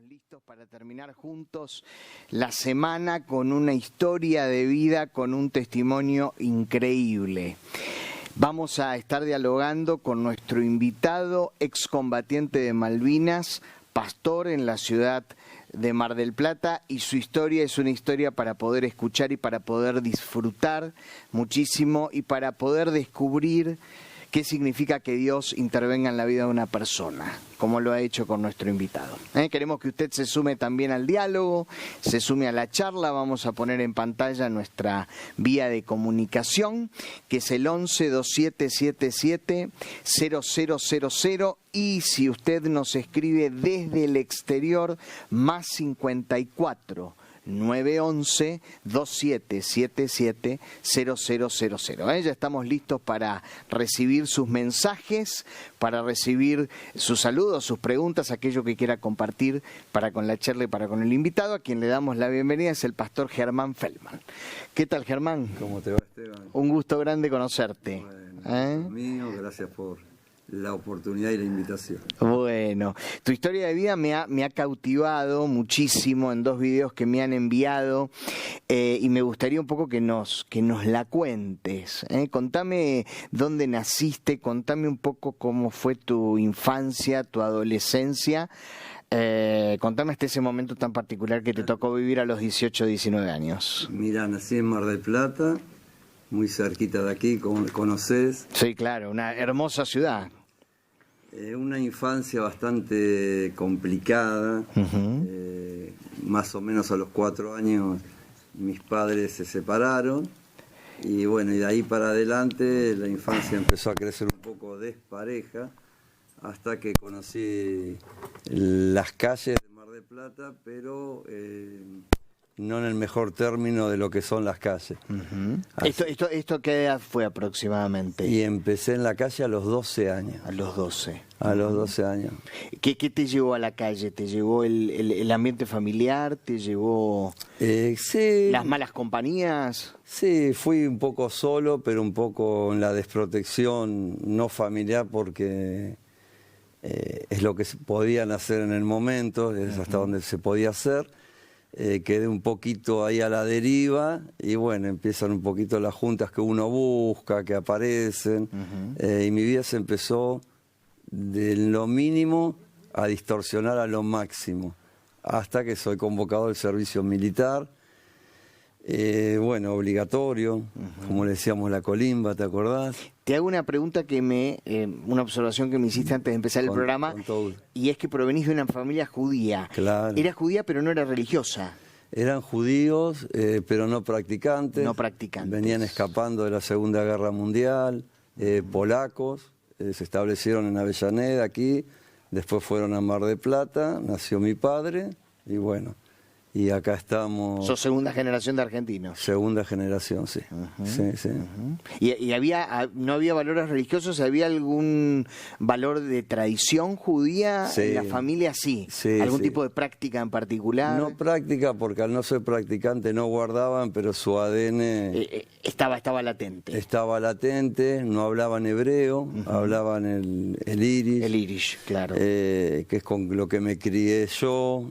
estamos listos para terminar juntos la semana con una historia de vida, con un testimonio increíble. Vamos a estar dialogando con nuestro invitado, excombatiente de Malvinas, pastor en la ciudad de Mar del Plata, y su historia es una historia para poder escuchar y para poder disfrutar muchísimo y para poder descubrir qué significa que Dios intervenga en la vida de una persona, como lo ha hecho con nuestro invitado. Queremos que usted se sume también al diálogo, se sume a la charla. Vamos a poner en pantalla nuestra vía de comunicación, que es el 11-2777-0000, y si usted nos escribe desde el exterior, más 54 911-2777-0000. Ya estamos listos para recibir sus mensajes, para recibir sus saludos, sus preguntas, aquello que quiera compartir para con la charla y para con el invitado, a quien le damos la bienvenida, es el pastor Germán Feldman. ¿Qué tal, Germán? ¿Cómo te va, Esteban? Un gusto grande conocerte. Bueno, mío, gracias por la oportunidad y la invitación. Bueno, tu historia de vida me ha cautivado muchísimo en dos videos que me han enviado, y me gustaría un poco que nos la cuentes. Contame dónde naciste, contame un poco cómo fue tu infancia, tu adolescencia. Contame hasta ese momento tan particular que te tocó vivir a los 18 o 19 años. Mira, nací en Mar del Plata, muy cerquita de aquí, como conocés. Sí, claro, una hermosa ciudad. Una infancia bastante complicada. Más o menos a los 4 años mis padres se separaron, y bueno, y de ahí para adelante la infancia empezó a crecer un poco despareja, hasta que conocí las calles de Mar del Plata, pero no en el mejor término de lo que son las calles. ¿Esto qué edad fue aproximadamente? Y empecé en la calle a los 12 años. A los 12. A los 12 años. ¿Qué te llevó a la calle? ¿Te llevó el ambiente familiar? ¿Te llevó sí, las malas compañías? Sí, fui un poco solo, pero un poco en la desprotección no familiar, porque es lo que podían hacer en el momento, es hasta donde se podía hacer. Quedé un poquito ahí a la deriva, y bueno, empiezan un poquito las juntas que uno busca, que aparecen, y mi vida se empezó de lo mínimo a distorsionar a lo máximo, hasta que soy convocado al servicio militar, bueno, obligatorio, como le decíamos la colimba, ¿te acordás? Te hago una pregunta una observación que me hiciste antes de empezar el programa, y es que provenís de una familia judía. Claro. Era judía, pero no era religiosa. Eran judíos, pero no practicantes. No practicantes. Venían escapando de la Segunda Guerra Mundial, polacos, se establecieron en Avellaneda, aquí, después fueron a Mar del Plata, nació mi padre, y bueno, y acá estamos. ¿Sos segunda generación de argentinos? Segunda generación, sí. Sí, sí. ¿Y no había valores religiosos? ¿Había algún valor de tradición judía en la familia? Sí. ¿Algún tipo de práctica en particular? No práctica, porque al no ser practicante no guardaban, pero su ADN estaba latente. Estaba latente, no hablaban hebreo, hablaban el irish. El irish, claro. Que es con lo que me crié yo,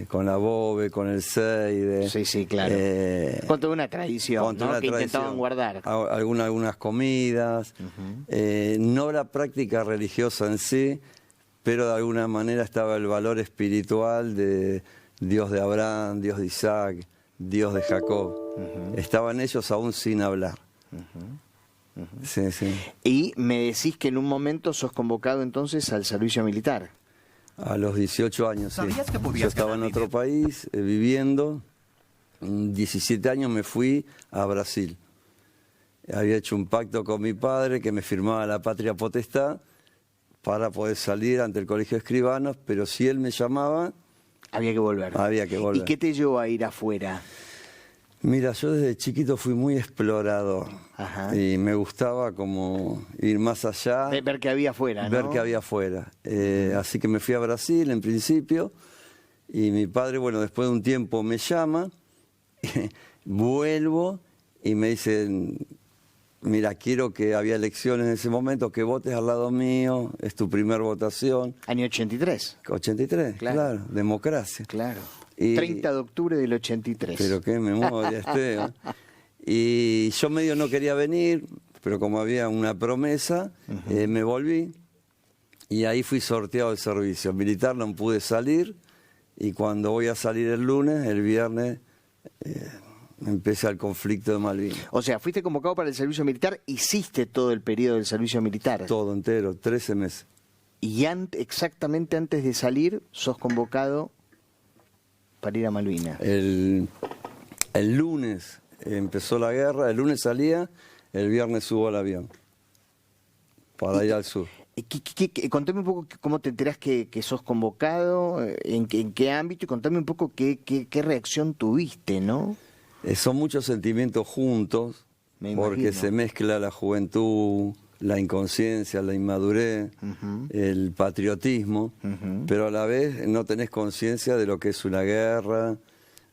con la voz, con el seide. Sí, claro. Con toda una tradición, ¿no? Que intentaban guardar. Algunas comidas. No la práctica religiosa en sí, pero de alguna manera estaba el valor espiritual de Dios de Abraham, Dios de Isaac, Dios de Jacob. Estaban ellos aún sin hablar. Sí, sí. Y me decís que en un momento sos convocado entonces al servicio militar. A los 18 años, sí. Yo estaba en otro país viviendo. 17 años me fui a Brasil. Había hecho un pacto con mi padre que me firmaba la patria potestad para poder salir ante el colegio de escribanos, pero si él me llamaba, había que volver. Había que volver. ¿Y qué te llevó a ir afuera? Mira, yo desde chiquito fui muy explorador. Y me gustaba como ir más allá. Ver qué había afuera, ¿no? Ver qué había afuera. Así que me fui a Brasil en principio, y mi padre, bueno, después de un tiempo me llama, vuelvo y me dicen, mira, quiero que había elecciones en ese momento, que votes al lado mío, es tu primer votación. Año 83. 83, claro, democracia. Claro. Y, 30 de octubre del 83. Pero qué memoria, Esteban. Y yo medio no quería venir, pero como había una promesa, me volví. Y ahí fui sorteado del servicio militar, no pude salir. Y cuando voy a salir el lunes, el viernes, empecé el conflicto de Malvinas. O sea, fuiste convocado para el servicio militar, hiciste todo el periodo del servicio militar. Todo entero, 13 meses. Y exactamente antes de salir, sos convocado para ir a Malvinas. El lunes empezó la guerra, el lunes salía, el viernes subo al avión para ir al sur. Contame un poco cómo te enterás que sos convocado, en qué ámbito, y contame un poco qué reacción tuviste, ¿no? Son muchos sentimientos juntos, porque se mezcla la juventud, la inconsciencia, la inmadurez, el patriotismo, pero a la vez no tenés conciencia de lo que es una guerra,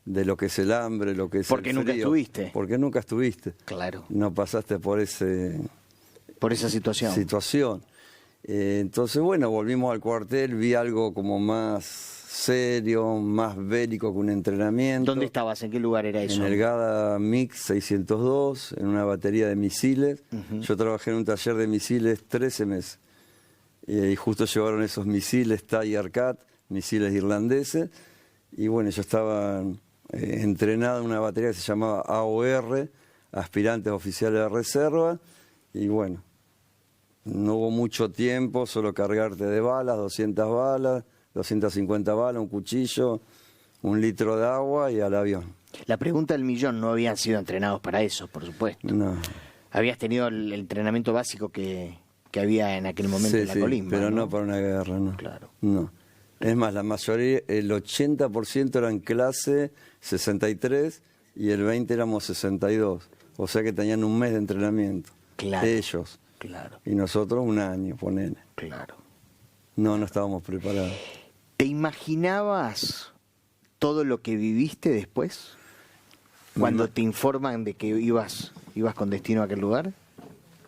de lo que es el hambre, lo que es porque el nunca frío. estuviste. Porque nunca estuviste. Claro. No pasaste por esa situación. Entonces, bueno, volvimos al cuartel, vi algo como más serio, más bélico que un entrenamiento. ¿Dónde estabas? ¿En qué lugar era eso? En el Gada MiG 602, en una batería de misiles. Yo trabajé en un taller de misiles 13 meses. Y justo llevaron esos misiles Tiger Cat, misiles irlandeses. Y bueno, yo estaba entrenado en una batería que se llamaba AOR, Aspirantes Oficiales de Reserva. Y bueno, no hubo mucho tiempo, solo cargarte de balas, 200 balas, 250 balas, un cuchillo, 1 litro de agua y al avión. La pregunta del millón, no habían sido entrenados para eso, por supuesto. No. Habías tenido el entrenamiento básico que había en aquel momento en la colimba, pero no para una guerra, no. Claro. No. Es más, la mayoría, el 80% eran clase 63 y el 20% éramos 62. O sea que tenían un mes de entrenamiento. Claro. Ellos. Claro. Y nosotros 1 año, ponele. Claro. No estábamos preparados. ¿Te imaginabas todo lo que viviste después? Cuando te informan de que ibas con destino a aquel lugar.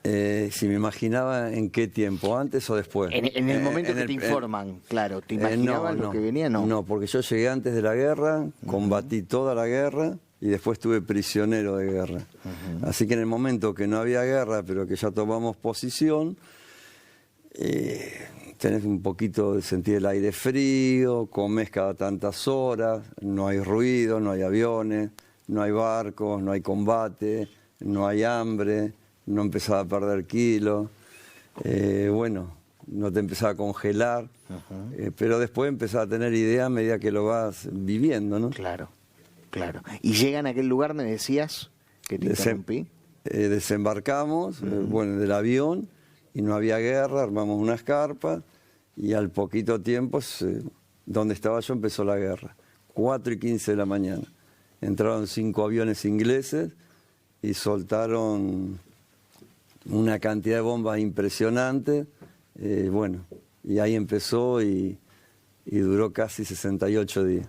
Si me imaginaba en qué tiempo, antes o después. En el momento que te informan, claro. ¿Te imaginabas lo que venía? No, porque yo llegué antes de la guerra, combatí toda la guerra y después estuve prisionero de guerra. Así que en el momento que no había guerra, pero que ya tomamos posición, tenés un poquito de sentir el aire frío, comés cada tantas horas, no hay ruido, no hay aviones, no hay barcos, no hay combate, no hay hambre, no empezaba a perder kilos, bueno, no te empezaba a congelar, pero después empezaba a tener idea a medida que lo vas viviendo, ¿no? Claro. ¿Y llegan a aquel lugar, me decías, que te interrumpí? Desembarcamos, bueno, del avión, y no había guerra, armamos unas carpas, y al poquito tiempo, donde estaba yo, empezó la guerra. 4:15 de la mañana. Entraron 5 aviones ingleses y soltaron una cantidad de bombas impresionante. Bueno, y ahí empezó y duró casi 68 días.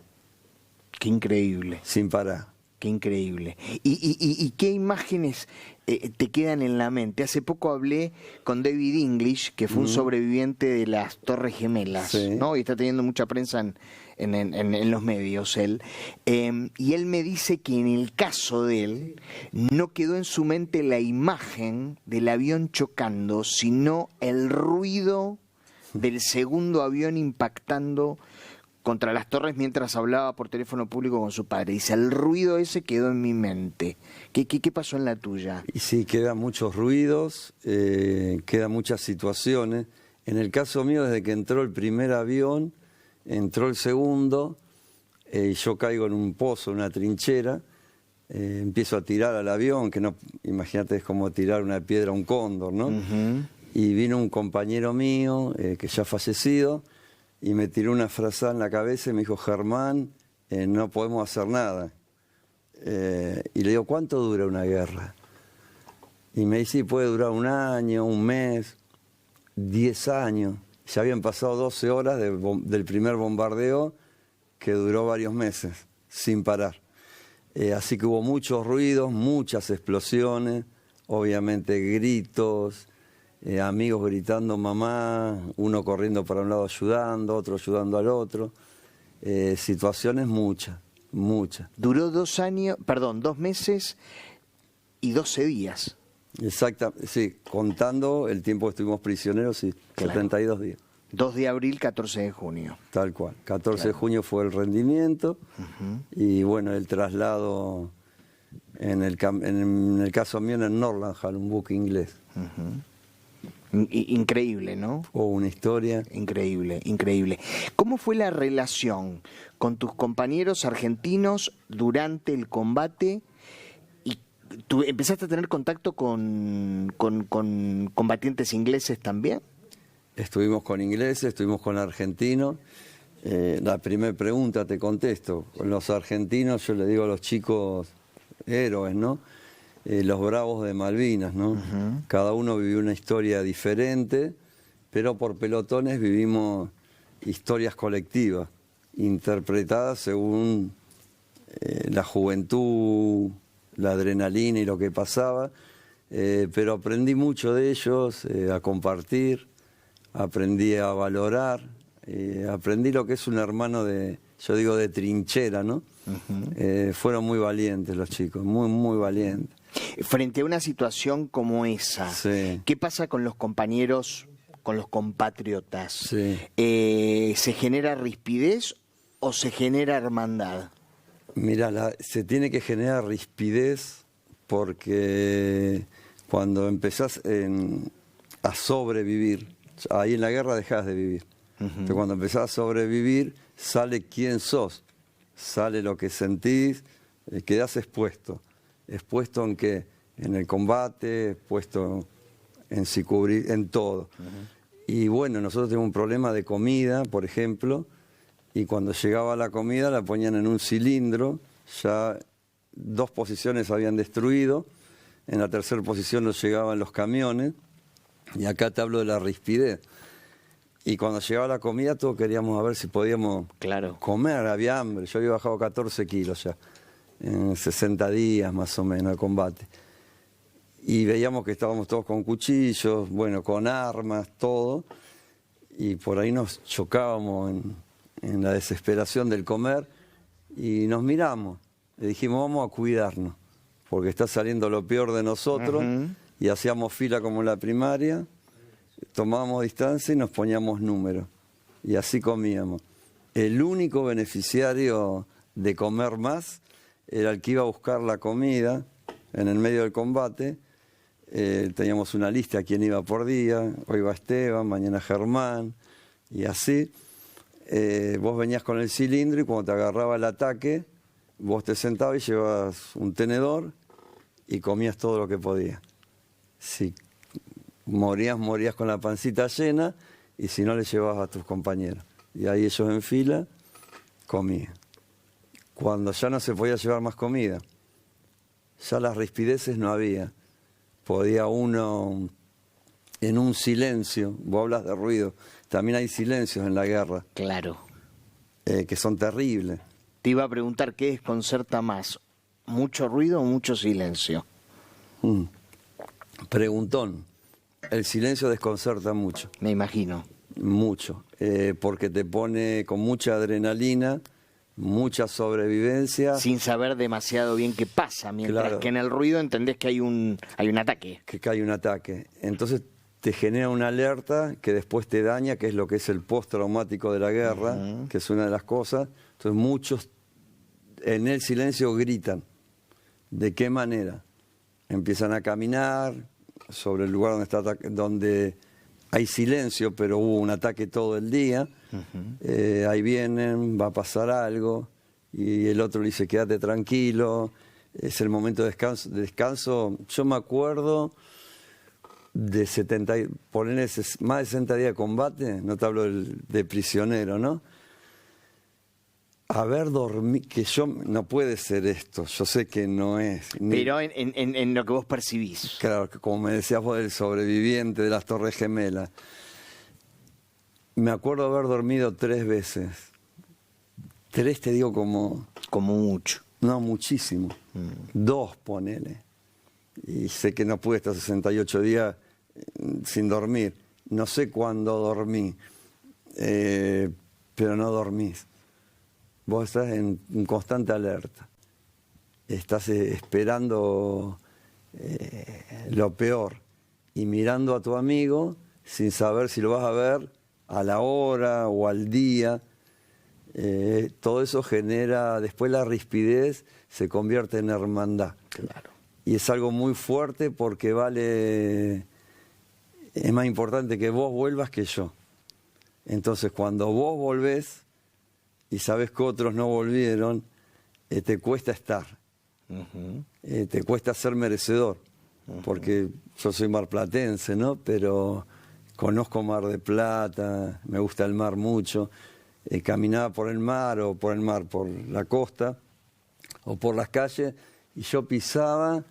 Qué increíble. Sin parar. Qué increíble. ¿Y qué imágenes te quedan en la mente? Hace poco hablé con David English, que fue un sobreviviente de las Torres Gemelas, sí, ¿no? Y está teniendo mucha prensa en los medios él. Y él me dice que en el caso de él no quedó en su mente la imagen del avión chocando, sino el ruido del segundo avión impactando contra las torres mientras hablaba por teléfono público con su padre. Dice, el ruido ese quedó en mi mente. ¿Qué pasó en la tuya? Y sí, quedan muchos ruidos, quedan muchas situaciones. En el caso mío, desde que entró el primer avión, entró el segundo, y yo caigo en un pozo, en una trinchera, empiezo a tirar al avión, que no, imagínate, es como tirar una piedra a un cóndor, ¿no? Y vino un compañero mío, que ya fallecido, y me tiró una frazada en la cabeza y me dijo, Germán, no podemos hacer nada. Y le digo, ¿cuánto dura una guerra? Y me dice, sí, puede durar 1 año, 1 mes, 10 años. Ya habían pasado 12 horas del primer bombardeo, que duró varios meses, sin parar. Así que hubo muchos ruidos, muchas explosiones, obviamente gritos, amigos gritando mamá, uno corriendo para un lado ayudando, otro ayudando al otro. Situaciones muchas. Duró 2 meses y 12 días. Exactamente, sí, contando el tiempo que estuvimos prisioneros, sí, Claro. 72 días. 2 de abril, 14 de junio. Tal cual. 14 de junio fue el rendimiento y bueno, el traslado en el caso mío en el Norlandhall, un buque inglés. Increíble, ¿no? O una historia. Increíble, increíble. ¿Cómo fue la relación con tus compañeros argentinos durante el combate? ¿Y tú empezaste a tener contacto con combatientes ingleses también? Estuvimos con ingleses, estuvimos con argentinos. La primera pregunta te contesto. Con los argentinos yo le digo a los chicos héroes, ¿no? Los bravos de Malvinas, ¿no? Cada uno vivió una historia diferente, pero por pelotones vivimos historias colectivas, interpretadas según la juventud, la adrenalina y lo que pasaba. Pero aprendí mucho de ellos, a compartir, aprendí a valorar, aprendí lo que es un hermano yo digo de trinchera, ¿no? Fueron muy valientes los chicos, muy valientes. Frente a una situación como esa, Sí. ¿qué pasa con los compañeros, con los compatriotas? Sí. ¿Se genera rispidez o se genera hermandad? Mira, se tiene que generar rispidez porque cuando empezás a sobrevivir, ahí en la guerra dejás de vivir. Pero cuando empezás a sobrevivir, sale quién sos, sale lo que sentís, quedás expuesto. ¿Expuesto en qué? En el combate, expuesto en todo. Y bueno, nosotros tenemos un problema de comida, por ejemplo, y cuando llegaba la comida la ponían en un cilindro, ya 2 posiciones habían destruido, en la tercera posición nos llegaban los camiones, y acá te hablo de la rispidez. Y cuando llegaba la comida todos queríamos a ver si podíamos comer, había hambre. Yo había bajado 14 kilos ya, en 60 días más o menos de combate. Y veíamos que estábamos todos con cuchillos, bueno, con armas, todo. Y por ahí nos chocábamos en la desesperación del comer y nos miramos. Le dijimos, vamos a cuidarnos, porque está saliendo lo peor de nosotros. Y hacíamos fila como en la primaria, tomábamos distancia y nos poníamos números. Y así comíamos. El único beneficiario de comer más era el que iba a buscar la comida en el medio del combate. Teníamos una lista a quién iba por día. Hoy va Esteban, mañana Germán, y así. Vos venías con el cilindro y cuando te agarraba el ataque, vos te sentabas y llevabas un tenedor y comías todo lo que podías. Si morías con la pancita llena, y si no le llevabas a tus compañeros. Y ahí ellos en fila comían. Cuando ya no se podía llevar más comida, ya las rispideces no había. Podía uno, en un silencio, vos hablas de ruido, también hay silencios en la guerra. Claro. Que son terribles. Te iba a preguntar qué desconcerta más, ¿mucho ruido o mucho silencio? Preguntón. El silencio desconcerta mucho. Me imagino. Mucho. Porque te pone con mucha adrenalina, mucha sobrevivencia. Sin saber demasiado bien qué pasa, mientras que en el ruido entendés que hay un ataque. Que hay un ataque. Entonces te genera una alerta que después te daña, que es lo que es el postraumático de la guerra, que es una de las cosas. Entonces muchos en el silencio gritan. ¿De qué manera? Empiezan a caminar sobre el lugar donde hay silencio, pero hubo un ataque todo el día. Ahí vienen, va a pasar algo, y el otro le dice, quédate tranquilo, es el momento de descanso. Yo me acuerdo de ponerle más de 60 días de combate, no te hablo de prisionero, ¿no? Haber dormido, que yo, no puede ser esto, yo sé que no es. Pero en lo que vos percibís. Claro, como me decías vos del sobreviviente de las Torres Gemelas. Me acuerdo haber dormido 3 veces. 3 te digo como... Como mucho. No, muchísimo. 2 ponele. y sé que no pude estar 68 días sin dormir. No sé cuándo dormí, pero no dormís. Vos estás en constante alerta. Estás esperando lo peor y mirando a tu amigo sin saber si lo vas a ver a la hora o al día. Todo eso genera, después la rispidez se convierte en hermandad. Claro. Y es algo muy fuerte porque es más importante que vos vuelvas que yo. Entonces cuando vos volvés y sabés que otros no volvieron, te cuesta estar. Te cuesta ser merecedor. Porque yo soy marplatense, ¿no? Pero conozco Mar de Plata, me gusta el mar mucho. Caminaba por el mar, por la costa, o por las calles, y yo pisaba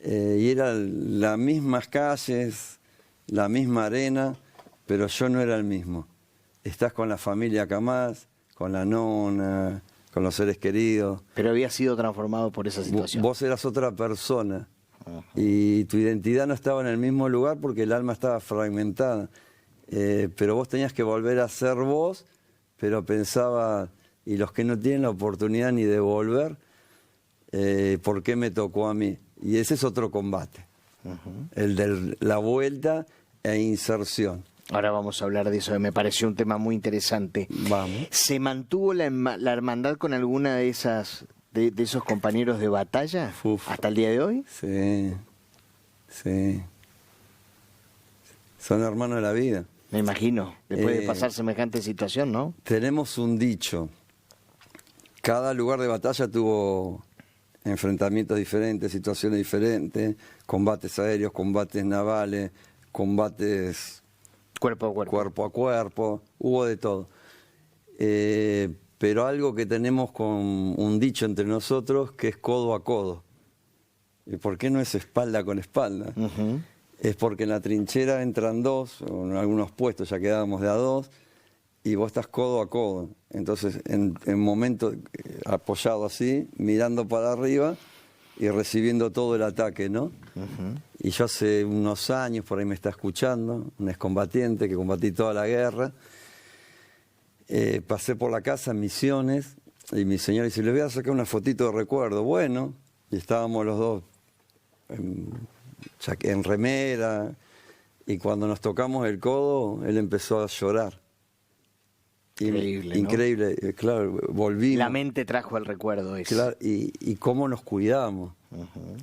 y eran las mismas calles, la misma arena, pero yo no era el mismo. Estás con la familia acá más, con la nona, con los seres queridos. Pero había sido transformado por esa situación. Vos eras otra persona. Y tu identidad no estaba en el mismo lugar porque el alma estaba fragmentada. Pero vos tenías que volver a ser vos, pero pensaba, y los que no tienen la oportunidad ni de volver, ¿por qué me tocó a mí? Y ese es otro combate, el de la vuelta e inserción. Ahora vamos a hablar de eso, me pareció un tema muy interesante. Vamos. ¿Se mantuvo la hermandad con alguna de esas de esos compañeros de batalla hasta el día de hoy? Sí, sí. Son hermanos de la vida. Me imagino, después de pasar semejante situación, ¿no? Tenemos un dicho. Cada lugar de batalla tuvo enfrentamientos diferentes, situaciones diferentes, combates aéreos, combates navales, combates cuerpo a cuerpo, hubo de todo. Pero algo que tenemos con un dicho entre nosotros que es codo a codo. ¿Y por qué no es espalda con espalda? Es porque en la trinchera entran dos, o en algunos puestos ya quedábamos de a dos, y vos estás codo a codo. Entonces, en momentos apoyado así, mirando para arriba y recibiendo todo el ataque, ¿no? Y yo hace unos años, por ahí me está escuchando, un excombatiente que combatí toda la guerra, pasé por la casa en Misiones, y mi señora dice, les voy a sacar una fotito de recuerdo. Bueno, y estábamos los dos en remera, y cuando nos tocamos el codo, él empezó a llorar. Increíble, increíble, ¿no? Claro, volvimos. La mente trajo el recuerdo ese. Claro, y cómo nos cuidamos.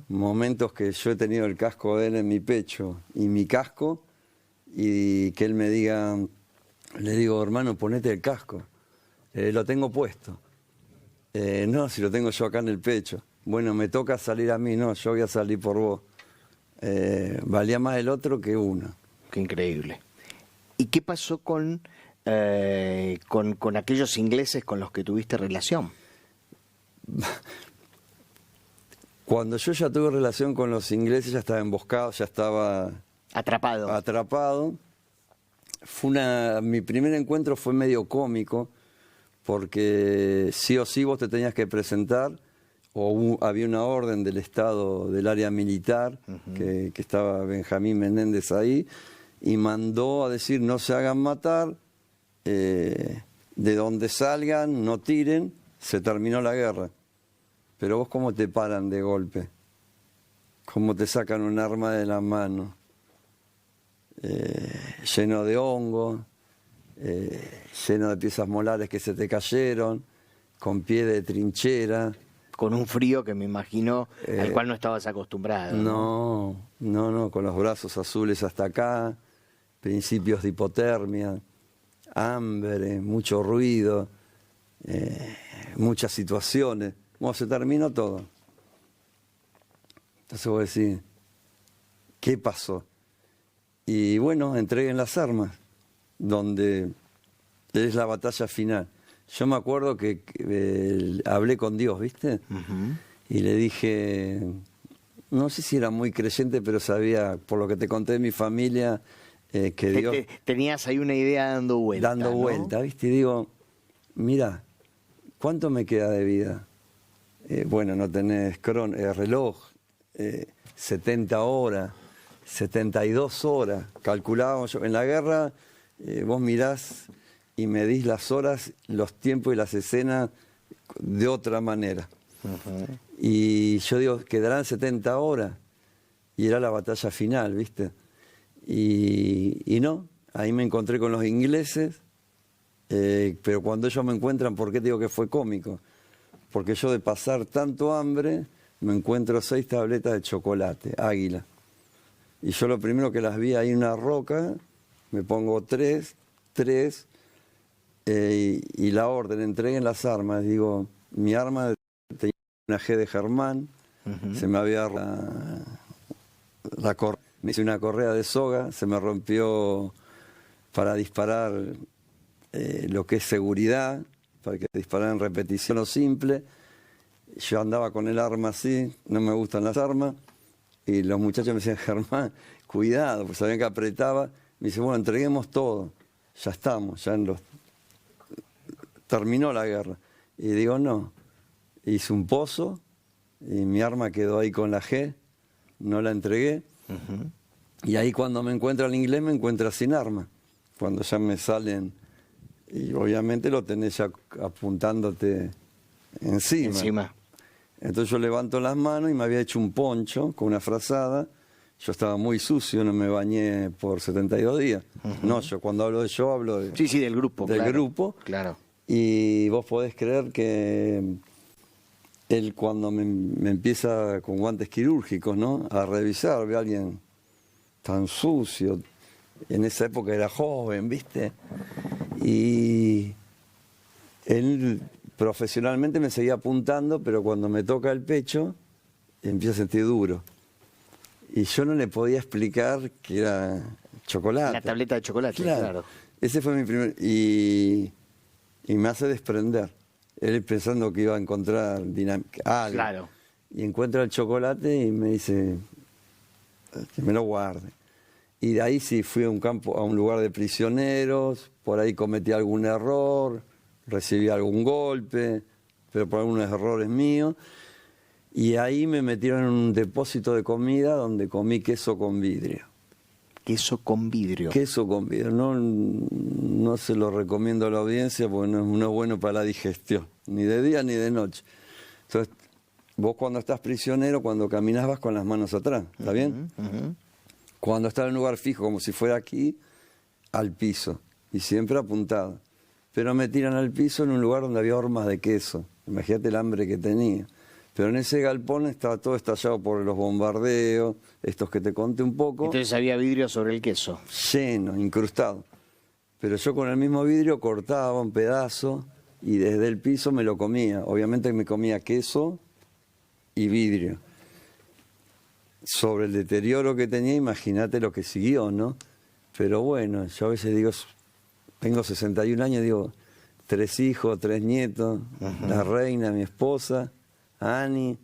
Momentos que yo he tenido el casco de él en mi pecho y mi casco, y que él me diga, le digo, hermano, ponete el casco. Lo tengo puesto. No, si lo tengo yo acá en el pecho. Bueno, me toca salir a mí, no, yo voy a salir por vos. Valía más el otro que uno. Qué increíble. ¿Y qué pasó con aquellos ingleses con los que tuviste relación? Cuando yo ya tuve relación con los ingleses, ya estaba emboscado, ya estaba atrapado. Mi primer encuentro fue medio cómico, porque sí o sí vos te tenías que presentar, había una orden del Estado, del área militar, que estaba Benjamín Menéndez ahí, y mandó a decir, no se hagan matar, de donde salgan, no tiren, se terminó la guerra. Pero vos, ¿cómo te paran de golpe? ¿Cómo te sacan un arma de la mano? Lleno de hongo, lleno de piezas molares que se te cayeron, con pie de trinchera. Con un frío que me imagino al cual no estabas acostumbrado. No, con los brazos azules hasta acá, principios de hipotermia, hambre, mucho ruido, muchas situaciones. Bueno, se terminó todo. Entonces vos decís, ¿qué pasó? Y bueno, entreguen las armas, donde es la batalla final. Yo me acuerdo que hablé con Dios, ¿viste? Y le dije, no sé si era muy creyente, pero sabía, por lo que te conté de mi familia, que Dios... Tenías ahí una idea dando vuelta. Dando vuelta, ¿viste? Y digo, mira, ¿cuánto me queda de vida? Bueno, no tenés reloj, 70 horas, 72 horas. Calculábamos, en la guerra vos mirás y medís las horas, los tiempos y las escenas de otra manera. Y yo digo, quedarán 70 horas. Y era la batalla final, ¿viste? Y no, ahí me encontré con los ingleses, pero cuando ellos me encuentran, ¿por qué digo que fue cómico? Porque yo de pasar tanto hambre, me encuentro 6 tabletas de chocolate, Águila. Y yo lo primero que las vi ahí en una roca, me pongo 3, y la orden, entreguen las armas. Digo, mi arma tenía una G de Germán, se me había me hice una correa de soga, se me rompió para disparar lo que es seguridad, para que disparara en repetición o simple. Yo andaba con el arma así, no me gustan las armas, y los muchachos me decían, Germán, cuidado, pues sabían que apretaba. Me dice, bueno, entreguemos todo, ya estamos, terminó la guerra. Y digo, no, hice un pozo, y mi arma quedó ahí con la G, no la entregué. Y ahí cuando me encuentra el inglés, me encuentra sin arma. Cuando ya me salen, y obviamente lo tenés ya apuntándote encima. Entonces yo levanto las manos y me había hecho un poncho con una frazada. Yo estaba muy sucio, no me bañé por 72 días. No, yo cuando hablo de yo, hablo de... Sí, del grupo. Del grupo. Claro. Y vos podés creer que él cuando me empieza con guantes quirúrgicos, ¿no?, a revisar, ve a alguien tan sucio. En esa época era joven, ¿viste? Y él profesionalmente me seguía apuntando, pero cuando me toca el pecho, empiezo a sentir duro. Y yo no le podía explicar que era chocolate. La tableta de chocolate, claro. Ese fue mi primer... Y me hace desprender. Él pensando que iba a encontrar algo. Claro. Y encuentra el chocolate y me dice que me lo guarde. Y de ahí sí fui a un lugar de prisioneros, por ahí cometí algún error, recibí algún golpe, pero por algunos errores míos. Y ahí me metieron en un depósito de comida donde comí queso con vidrio. Queso con vidrio. Queso con vidrio. No se lo recomiendo a la audiencia porque no es bueno para la digestión, ni de día ni de noche. Entonces, vos cuando estás prisionero, cuando caminas vas con las manos atrás, ¿está bien? Cuando estás en un lugar fijo, como si fuera aquí, al piso, y siempre apuntado. Pero me tiran al piso en un lugar donde había hormas de queso. Imagínate el hambre que tenía. Pero en ese galpón estaba todo estallado por los bombardeos, estos que te conté un poco. Entonces había vidrio sobre el queso. Lleno, incrustado. Pero yo con el mismo vidrio cortaba un pedazo y desde el piso me lo comía. Obviamente me comía queso y vidrio. Sobre el deterioro que tenía, imagínate lo que siguió, ¿no? Pero bueno, yo a veces digo, tengo 61 años, digo, 3 hijos, 3 nietos, la reina, mi esposa, Ani,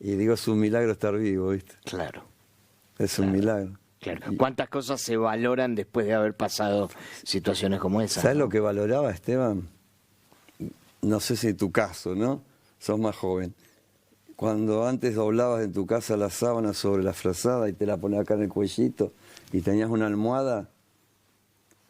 y digo, es un milagro estar vivo, ¿viste? Claro. Es un milagro. Claro. ¿Cuántas cosas se valoran después de haber pasado situaciones como esa? ¿Sabes lo que valoraba, Esteban? No sé si en tu caso, ¿no? Sos más joven. Cuando antes doblabas en tu casa la sábana sobre la frazada y te la ponías acá en el cuellito y tenías una almohada,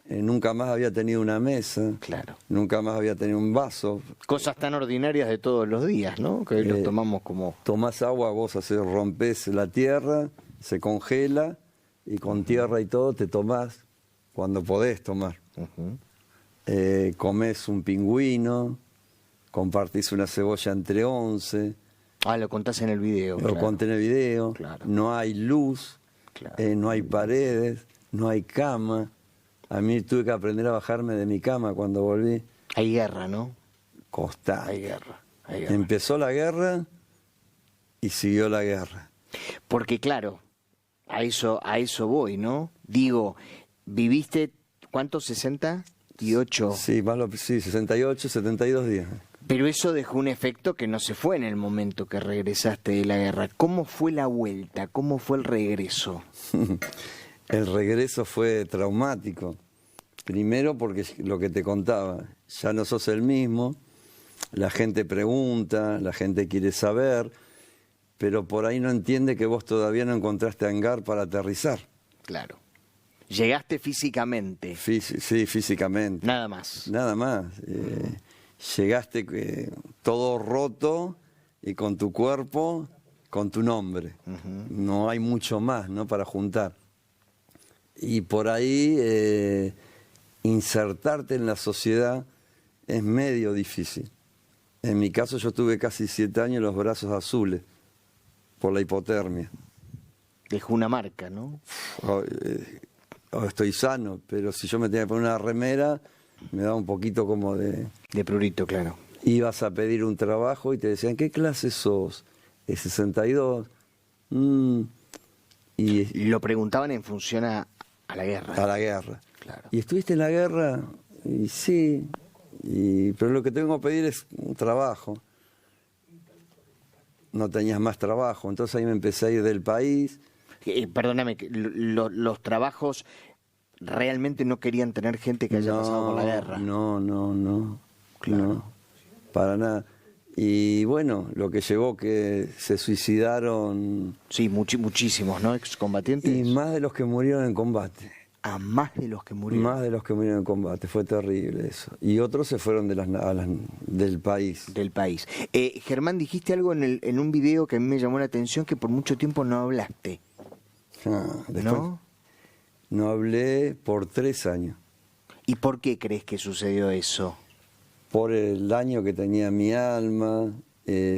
nunca más había tenido una mesa, claro, nunca más había tenido un vaso. Cosas tan ordinarias de todos los días, ¿no? Que hoy los tomamos como... Tomás agua, vos rompés la tierra, se congela y con tierra y todo te tomás cuando podés tomar. Comés un pingüino, compartís una cebolla entre 11. Lo contás en el video. Lo conté en el video. Claro. No hay luz, no hay paredes, no hay cama. A mí tuve que aprender a bajarme de mi cama cuando volví. Hay guerra, ¿no? Constante. Hay guerra. Empezó la guerra y siguió la guerra. Porque claro, a eso voy, ¿no? Digo, viviste, ¿cuántos? 68. Sí, 68, 72 días. Pero eso dejó un efecto que no se fue en el momento que regresaste de la guerra. ¿Cómo fue la vuelta? ¿Cómo fue el regreso? El regreso fue traumático. Primero porque lo que te contaba, ya no sos el mismo, la gente pregunta, la gente quiere saber, pero por ahí no entiende que vos todavía no encontraste hangar para aterrizar. Claro. Llegaste físicamente. Sí, físicamente. Nada más. Nada más. Llegaste todo roto y con tu cuerpo, con tu nombre. No hay mucho más, ¿no?, para juntar. Y por ahí insertarte en la sociedad es medio difícil. En mi caso yo tuve casi 7 años los brazos azules por la hipotermia. Dejó una marca, ¿no? Estoy sano, pero si yo me tenía que poner una remera, me daba un poquito como de... De prurito, claro. Ibas a pedir un trabajo y te decían, ¿qué clase sos? ¿Es 62? Y lo preguntaban en función a la guerra. A la guerra. Claro. ¿Y estuviste en la guerra? Y sí, pero lo que tengo que pedir es un trabajo. No tenías más trabajo, entonces ahí me empecé a ir del país. Perdóname, los trabajos realmente no querían tener gente que haya pasado por la guerra. No. Claro. No, para nada. Y bueno, lo que llevó que se suicidaron... Sí, muchísimos, ¿no? Excombatientes. Y más de los que murieron en combate. A más de los que murieron. Más de los que murieron en combate, fue terrible eso. Y otros se fueron del país. Del país. Germán, dijiste algo en un video que a mí me llamó la atención, que por mucho tiempo no hablaste. Después, ¿No? No hablé por 3 años. ¿Y por qué crees que sucedió eso? Por el daño que tenía mi alma.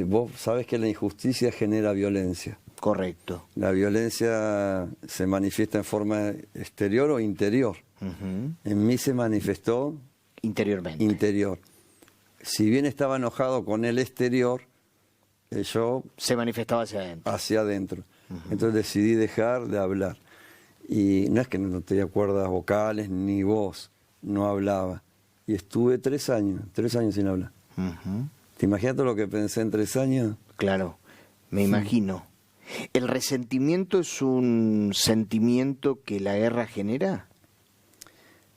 Vos sabés que la injusticia genera violencia. Correcto. La violencia se manifiesta en forma exterior o interior. En mí se manifestó interiormente. Interior. Si bien estaba enojado con el exterior, yo... Se manifestaba hacia adentro. Hacia adentro. Entonces decidí dejar de hablar. Y no es que no tenía cuerdas vocales ni voz, no hablaba. Y estuve 3 años sin hablar. ¿Te imaginas todo lo que pensé en 3 años? Claro, me imagino. ¿El resentimiento es un sentimiento que la guerra genera?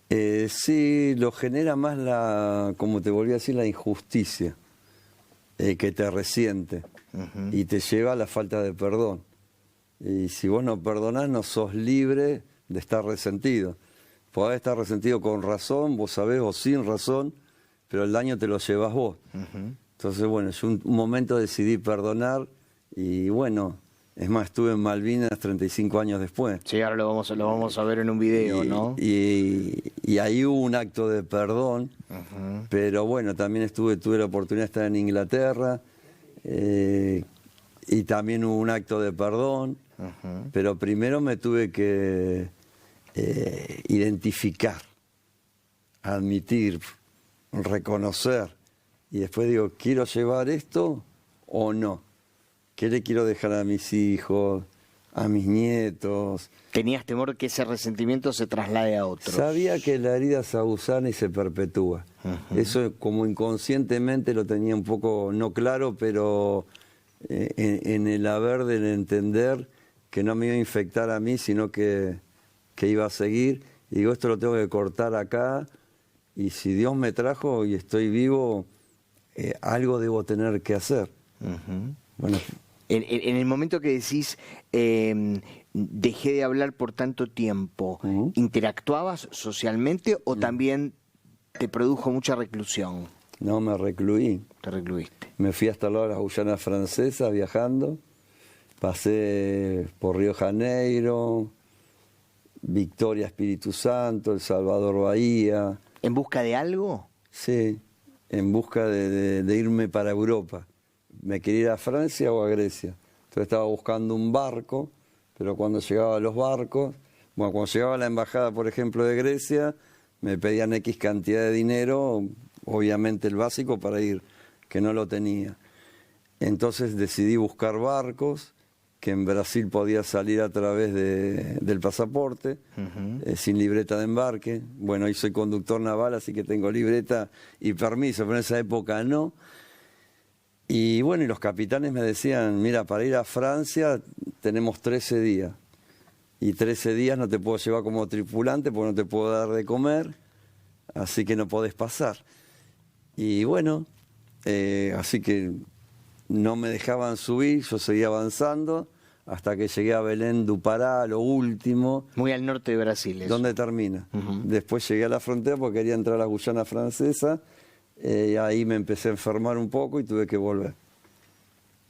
Sí, lo genera más como te volví a decir, la injusticia, que te resiente y te lleva a la falta de perdón. Y si vos no perdonás, no sos libre de estar resentido. Podés estar resentido con razón, vos sabés, o sin razón, pero el daño te lo llevas vos. Entonces, bueno, yo un momento decidí perdonar y bueno, es más, estuve en Malvinas 35 años después. Sí, ahora lo vamos a ver en un video, ¿no? Y ahí hubo un acto de perdón, pero bueno, también tuve la oportunidad de estar en Inglaterra y también hubo un acto de perdón, pero primero me tuve que identificar, admitir, reconocer, y después digo, ¿quiero llevar esto o no? ¿Qué le quiero dejar a mis hijos, a mis nietos? ¿Tenías temor que ese resentimiento se traslade a otros? Sabía que la herida se aguzana y se perpetúa. Eso como inconscientemente lo tenía un poco, no claro, pero en el haber del entender que no me iba a infectar a mí, sino que iba a seguir. Y digo, esto lo tengo que cortar acá, y si Dios me trajo y estoy vivo, algo debo tener que hacer. Bueno. En el momento que decís, dejé de hablar por tanto tiempo, ¿interactuabas socialmente o también te produjo mucha reclusión? No, me recluí. Te recluiste. Me fui hasta la Guyana Francesa viajando, pasé por Río Janeiro, Victoria, Espíritu Santo, El Salvador, Bahía. ¿En busca de algo? Sí, en busca de irme para Europa. Me quería ir a Francia o a Grecia. Entonces estaba buscando un barco, pero cuando llegaba a los barcos, cuando llegaba a la embajada, por ejemplo, de Grecia, me pedían X cantidad de dinero, obviamente el básico para ir, que no lo tenía. Entonces decidí buscar barcos, que en Brasil podía salir a través del pasaporte, sin libreta de embarque. Bueno, hoy soy conductor naval, así que tengo libreta y permiso, pero en esa época no. Y bueno, y los capitanes me decían, mira, para ir a Francia tenemos 13 días. Y 13 días no te puedo llevar como tripulante porque no te puedo dar de comer, así que no podés pasar. Y bueno, así que no me dejaban subir, yo seguía avanzando hasta que llegué a Belém do Pará, lo último. Muy al norte de Brasil. Eso. ¿Dónde termina? Después llegué a la frontera porque quería entrar a la Guyana Francesa, y ahí me empecé a enfermar un poco y tuve que volver.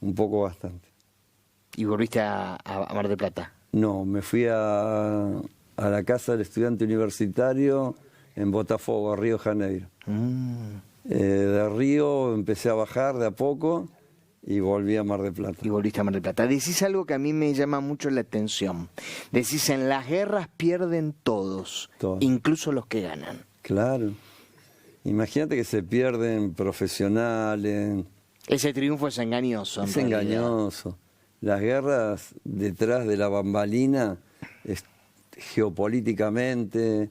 Un poco bastante. ¿Y volviste a Mar del Plata? No, me fui a la casa del estudiante universitario en Botafogo, Río de Janeiro. De Río empecé a bajar de a poco y volví a Mar del Plata. Y volviste a Mar del Plata. Decís algo que a mí me llama mucho la atención. Decís, en las guerras pierden todos, incluso los que ganan. Claro. Imagínate que se pierden profesionales. Ese triunfo es engañoso. Es engañoso. Las guerras detrás de la bambalina, geopolíticamente,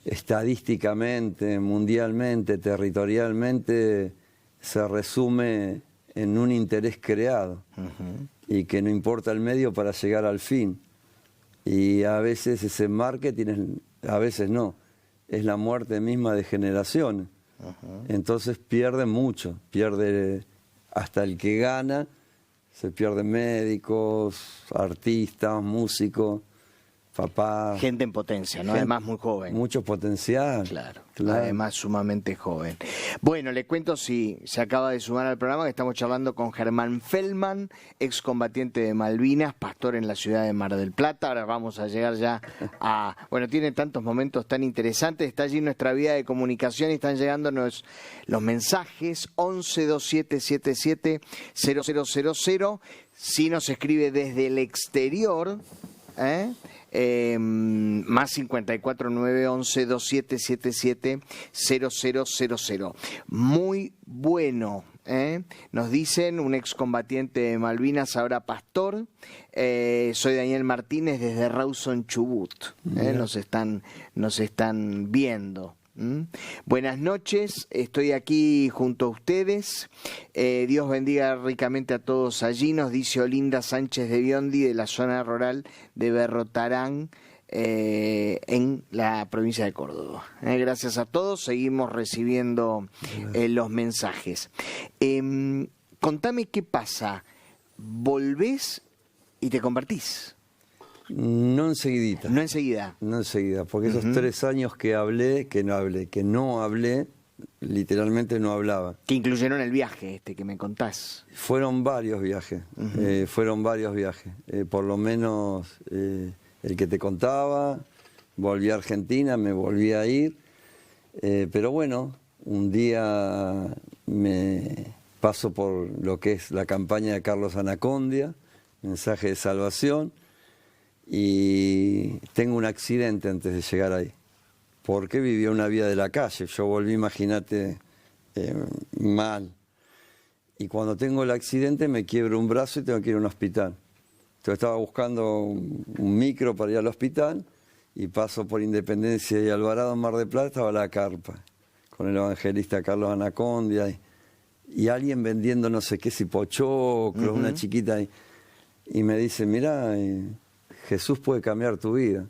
estadísticamente, mundialmente, territorialmente, se resume en un interés creado y que no importa el medio para llegar al fin. Y a veces ese marketing, a veces no, es la muerte misma de generaciones. Entonces pierde mucho, pierde hasta el que gana, se pierden médicos, artistas, músicos, papás. Gente en potencia, ¿no? Además muy joven. Mucho potencial. Claro, además sumamente joven. Bueno, le cuento, si se acaba de sumar al programa, que estamos charlando con Germán Feldman, excombatiente de Malvinas, pastor en la ciudad de Mar del Plata. Ahora vamos a llegar ya a... Bueno, tiene tantos momentos tan interesantes, está allí nuestra vía de comunicación y están llegándonos los mensajes 1127770000. Si nos escribe desde el exterior... más 54 911 2777 0000. Muy bueno, nos dicen, un excombatiente de Malvinas, ahora pastor. Soy Daniel Martínez desde Rawson, Chubut. Nos están viendo. Buenas noches, estoy aquí junto a ustedes. Dios bendiga ricamente a todos allí, nos dice Olinda Sánchez de Biondi, de la zona rural de Berrotarán, en la provincia de Córdoba. Gracias a todos, seguimos recibiendo los mensajes. Contame qué pasa, volvés y te convertís. No enseguidita. No enseguida. No enseguida, porque esos 3 años que no hablé, literalmente no hablaba. Que incluyeron el viaje que me contás. Fueron varios viajes, por lo menos el que te contaba, volví a Argentina, me volví a ir, pero bueno, un día me paso por lo que es la campaña de Carlos Anacondia, Mensaje de Salvación, y tengo un accidente antes de llegar ahí, porque vivía una vida de la calle. Yo volví, imagínate, mal. Y cuando tengo el accidente me quiebro un brazo y tengo que ir a un hospital. Entonces estaba buscando un micro para ir al hospital y paso por Independencia y Alvarado, en Mar del Plata, estaba la carpa, con el evangelista Carlos Anacondia y alguien vendiendo no sé qué, si pochoclos, una chiquita ahí. Y me dice, mirá, Jesús puede cambiar tu vida.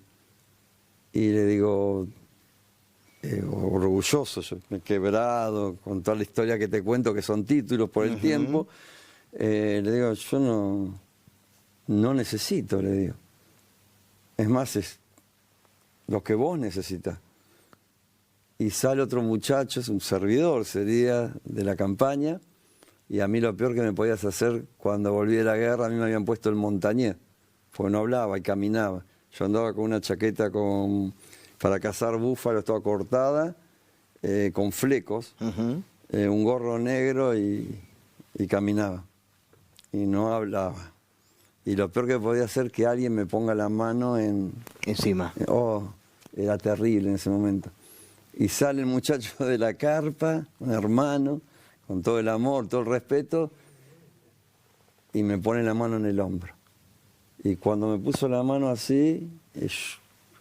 Y le digo, orgulloso, yo me he quebrado, con toda la historia que te cuento, que son títulos por el tiempo, le digo, yo no necesito, le digo. Es más, es lo que vos necesitas. Y sale otro muchacho, es un servidor, sería, de la campaña, y a mí lo peor que me podías hacer cuando volví de la guerra, a mí me habían puesto el montañés, porque no hablaba y caminaba. Yo andaba con una chaqueta para cazar búfalos toda cortada, con flecos, un gorro negro y caminaba. Y no hablaba. Y lo peor que podía hacer que alguien me ponga la mano encima. Era terrible en ese momento. Y sale el muchacho de la carpa, un hermano, con todo el amor, todo el respeto, y me pone la mano en el hombro. Y cuando me puso la mano así,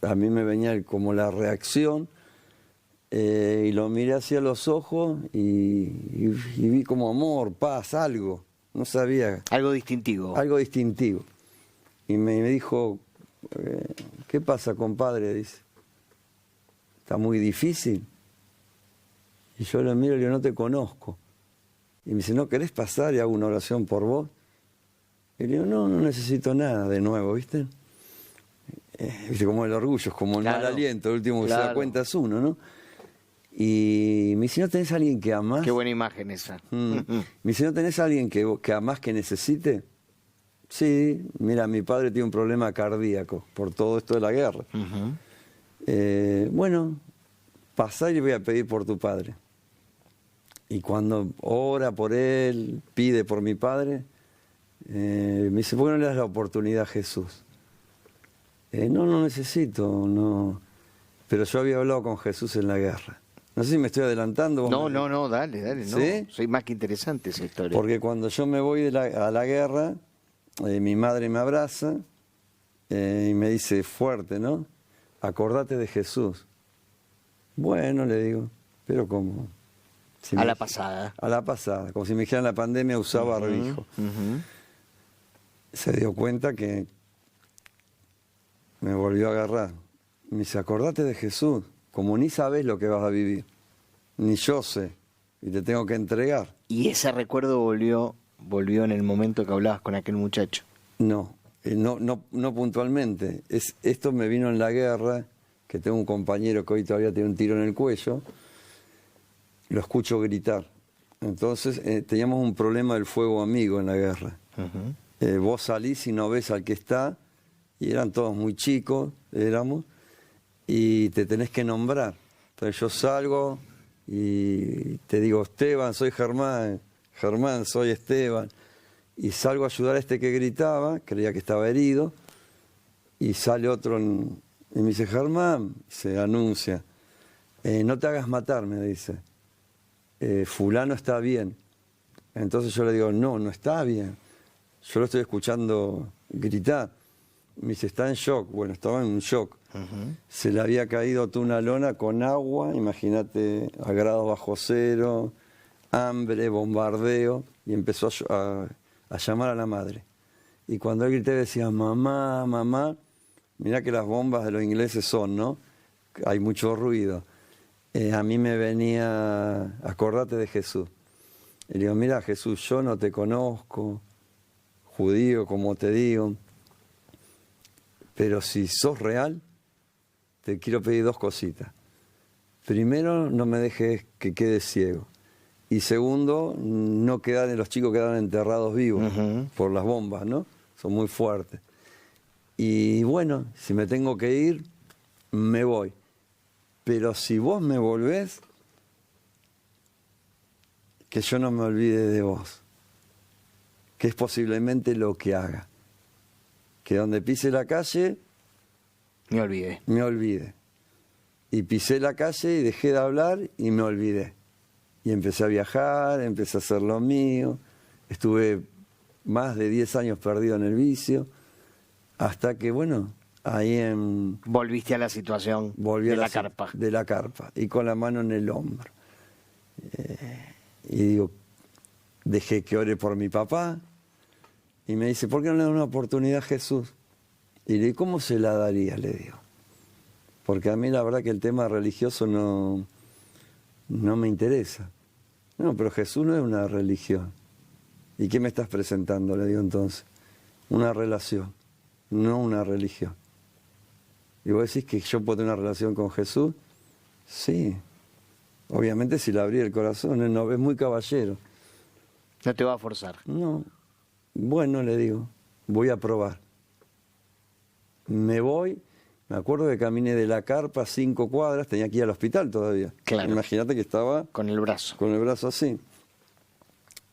a mí me venía como la reacción, y lo miré hacia los ojos y vi como amor, paz, algo, no sabía. Algo distintivo. Algo distintivo. Y me dijo, ¿qué pasa, compadre? Dice, ¿está muy difícil? Y yo lo miro y le digo, no te conozco. Y me dice, ¿no querés pasar y hago una oración por vos? Y le digo, no necesito nada de nuevo, ¿viste? ¿Viste? Como el orgullo, es como el mal aliento, el último que se da cuenta es uno, ¿no? Y me dice, ¿no tenés a alguien que amás? Qué buena imagen esa. Me dice, ¿no tenés a alguien que amás que necesite? Sí, mira, mi padre tiene un problema cardíaco por todo esto de la guerra. Bueno, pasá y le voy a pedir por tu padre. Y cuando ora por él, pide por mi padre, me dice, ¿por qué no le das la oportunidad a Jesús? No necesito, no. Pero yo había hablado con Jesús en la guerra. No sé si me estoy adelantando. No, dale. ¿Sí? No. Soy más que interesante esa historia. Porque cuando yo me voy a la guerra, mi madre me abraza y me dice fuerte, ¿no? Acordate de Jesús. Bueno, le digo, pero ¿cómo? Si a la pasada. A la pasada, como si me dijeran la pandemia usaba barbijo. Se dio cuenta que me volvió a agarrar. Me dice, acordate de Jesús, como ni sabes lo que vas a vivir, ni yo sé, y te tengo que entregar. ¿Y ese recuerdo volvió en el momento que hablabas con aquel muchacho? No puntualmente. Esto me vino en la guerra, que tengo un compañero que hoy todavía tiene un tiro en el cuello, lo escucho gritar. Entonces teníamos un problema del fuego amigo en la guerra. Vos salís y no ves al que está, y eran todos muy chicos, y te tenés que nombrar. Entonces yo salgo y te digo, Esteban, soy Germán, Germán, soy Esteban. Y salgo a ayudar a este que gritaba, creía que estaba herido, y sale otro y me dice, Germán, se anuncia, no te hagas matar, me dice, fulano está bien. Entonces yo le digo, no está bien, yo lo estoy escuchando gritar. Me dice, está en shock. Bueno, estaba en un shock. Se le había caído toda una lona con agua, imagínate, a grados bajo cero, hambre, bombardeo, y empezó a llamar a la madre. Y cuando él grité decía, mamá, mamá, mirá que las bombas de los ingleses son, ¿no? Hay mucho ruido. A mí me venía, acordate de Jesús. Y le digo, mira Jesús, yo no te conozco, judío como te digo, pero si sos real, te quiero pedir dos cositas. Primero, no me dejes que quede ciego. Y segundo, los chicos quedaron enterrados vivos por las bombas, ¿no? Son muy fuertes. Y bueno, si me tengo que ir, me voy. Pero si vos me volvés, que yo no me olvide de vos. Que es posiblemente lo que haga. Que donde pise la calle, me olvidé. Me olvide. Y pisé la calle y dejé de hablar y me olvidé. Y empecé a viajar, empecé a hacer lo mío. Estuve más de 10 años perdido en el vicio. Hasta que, bueno, ahí en... Volviste a la situación de la carpa. De la carpa. Y con la mano en el hombro. Y digo, dejé que ore por mi papá. Y me dice, ¿por qué no le da una oportunidad a Jesús? Y le digo, ¿cómo se la daría? Le digo. Porque a mí la verdad que el tema religioso no me interesa. No, pero Jesús no es una religión. ¿Y qué me estás presentando? Le digo entonces. Una relación, no una religión. ¿Y vos decís que yo puedo tener una relación con Jesús? Sí. Obviamente si le abrí el corazón, no, es muy caballero. No te va a forzar. No. Bueno, le digo, voy a probar. Me voy, me acuerdo que caminé de la carpa 5 cuadras, tenía que ir al hospital todavía. Claro. Imagínate que estaba... Con el brazo. Con el brazo así.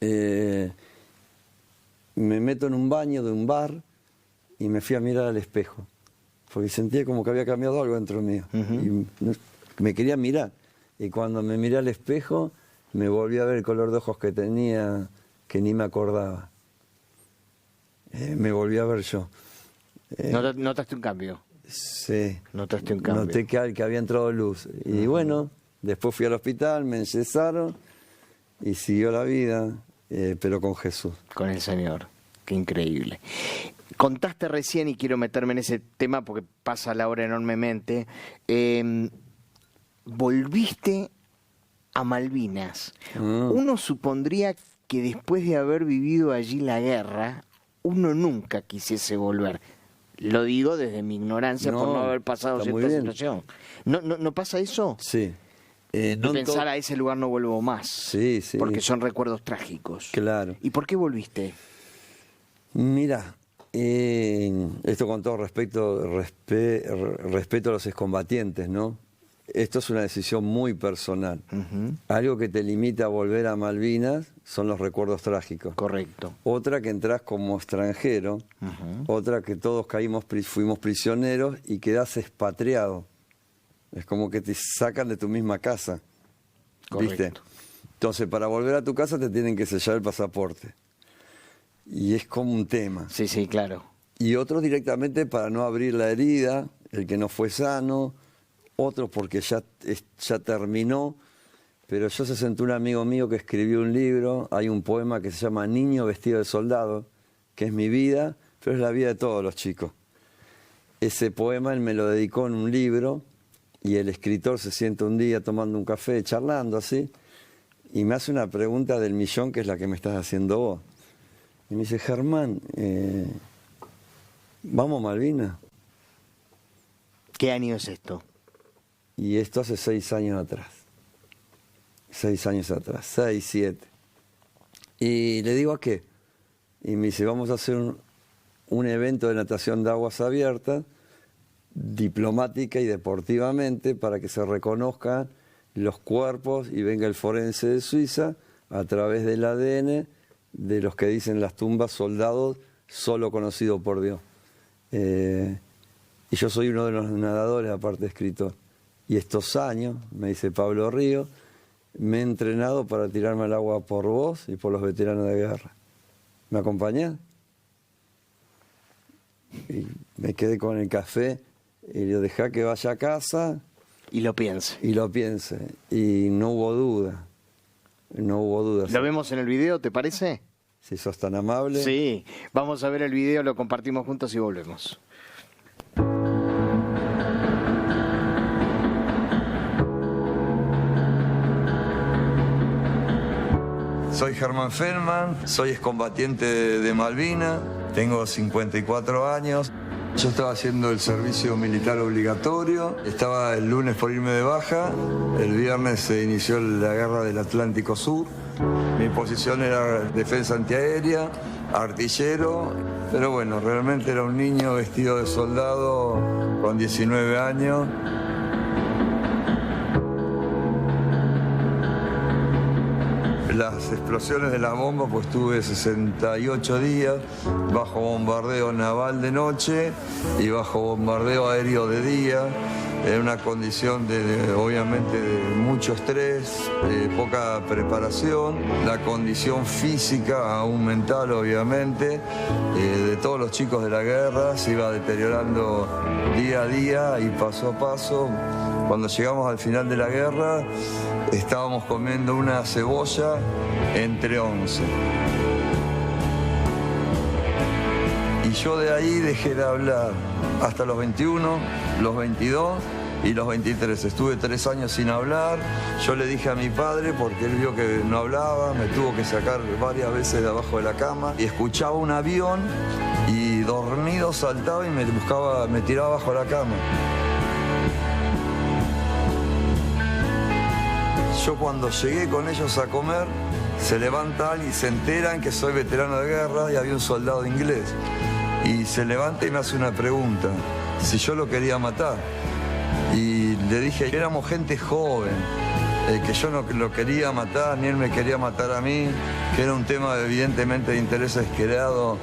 Me meto en un baño de un bar y me fui a mirar al espejo. Porque sentía como que había cambiado algo dentro mío. Y me quería mirar. Y cuando me miré al espejo, me volví a ver el color de ojos que tenía, que ni me acordaba. Me volví a ver yo. ¿Notaste un cambio? Sí. ¿Notaste un cambio? Noté que había entrado luz. Y bueno, después fui al hospital, me enyesaron y siguió la vida, pero con Jesús. Con el Señor. Qué increíble. Contaste recién, y quiero meterme en ese tema porque pasa la hora enormemente, volviste a Malvinas. Uno supondría que después de haber vivido allí la guerra, uno nunca quisiese volver. Lo digo desde mi ignorancia por no haber pasado cierta situación. ¿No pasa eso? Sí. No pensar a ese lugar no vuelvo más. Sí. Porque son recuerdos trágicos. Claro. ¿Y por qué volviste? Mira, esto con todo respeto a los excombatientes, ¿no? Esto es una decisión muy personal. Algo que te limita a volver a Malvinas son los recuerdos trágicos. Correcto. Otra que entras como extranjero, otra que todos fuimos prisioneros y quedás expatriado. Es como que te sacan de tu misma casa. Correcto. ¿Viste? Entonces, para volver a tu casa te tienen que sellar el pasaporte. Y es como un tema. Sí, claro. Y otros directamente para no abrir la herida, el que no fue sano, otros porque ya terminó. Pero yo se sentó un amigo mío que escribió un libro, hay un poema que se llama Niño vestido de soldado, que es mi vida, pero es la vida de todos los chicos. Ese poema él me lo dedicó en un libro y el escritor se sienta un día tomando un café, charlando así, y me hace una pregunta del millón que es la que me estás haciendo vos. Y me dice, Germán, ¿vamos a Malvinas? ¿Qué año es esto? Y esto hace 6 años atrás. 6 años atrás, 6, 7. Y le digo, ¿a qué? Y me dice, vamos a hacer un evento de natación de aguas abiertas, diplomática y deportivamente, para que se reconozcan los cuerpos y venga el forense de Suiza a través del ADN de los que dicen las tumbas soldados solo conocido por Dios. Y yo soy uno de los nadadores, aparte de escritor. Y estos años, me dice Pablo Río, me he entrenado para tirarme al agua por vos y por los veteranos de guerra. ¿Me acompañás? Y me quedé con el café y le dejé que vaya a casa. Y lo piense. Y no hubo duda. ¿Lo vemos en el video, te parece? Si sos tan amable. Sí, vamos a ver el video, lo compartimos juntos y volvemos. Soy Germán Feldman, soy excombatiente de Malvinas, tengo 54 años. Yo estaba haciendo el servicio militar obligatorio, estaba el lunes por irme de baja, el viernes se inició la guerra del Atlántico Sur. Mi posición era defensa antiaérea, artillero, pero bueno, realmente era un niño vestido de soldado con 19 años. Las explosiones de la bomba, pues tuve 68 días bajo bombardeo naval de noche y bajo bombardeo aéreo de día, en una condición obviamente de mucho estrés, poca preparación, la condición física, aún mental obviamente, de todos los chicos de la guerra se iba deteriorando día a día y paso a paso. Cuando llegamos al final de la guerra, estábamos comiendo una cebolla entre 11. Y yo de ahí dejé de hablar hasta los 21, los 22 y los 23. Estuve 3 años sin hablar. Yo le dije a mi padre, porque él vio que no hablaba, me tuvo que sacar varias veces de abajo de la cama. Y escuchaba un avión y dormido saltaba y me tiraba abajo de la cama. Yo cuando llegué con ellos a comer, se levantan y se enteran que soy veterano de guerra y había un soldado inglés. Y se levanta y me hace una pregunta, si yo lo quería matar. Y le dije que éramos gente joven, que yo no lo quería matar, ni él me quería matar a mí, que era un tema evidentemente de intereses creados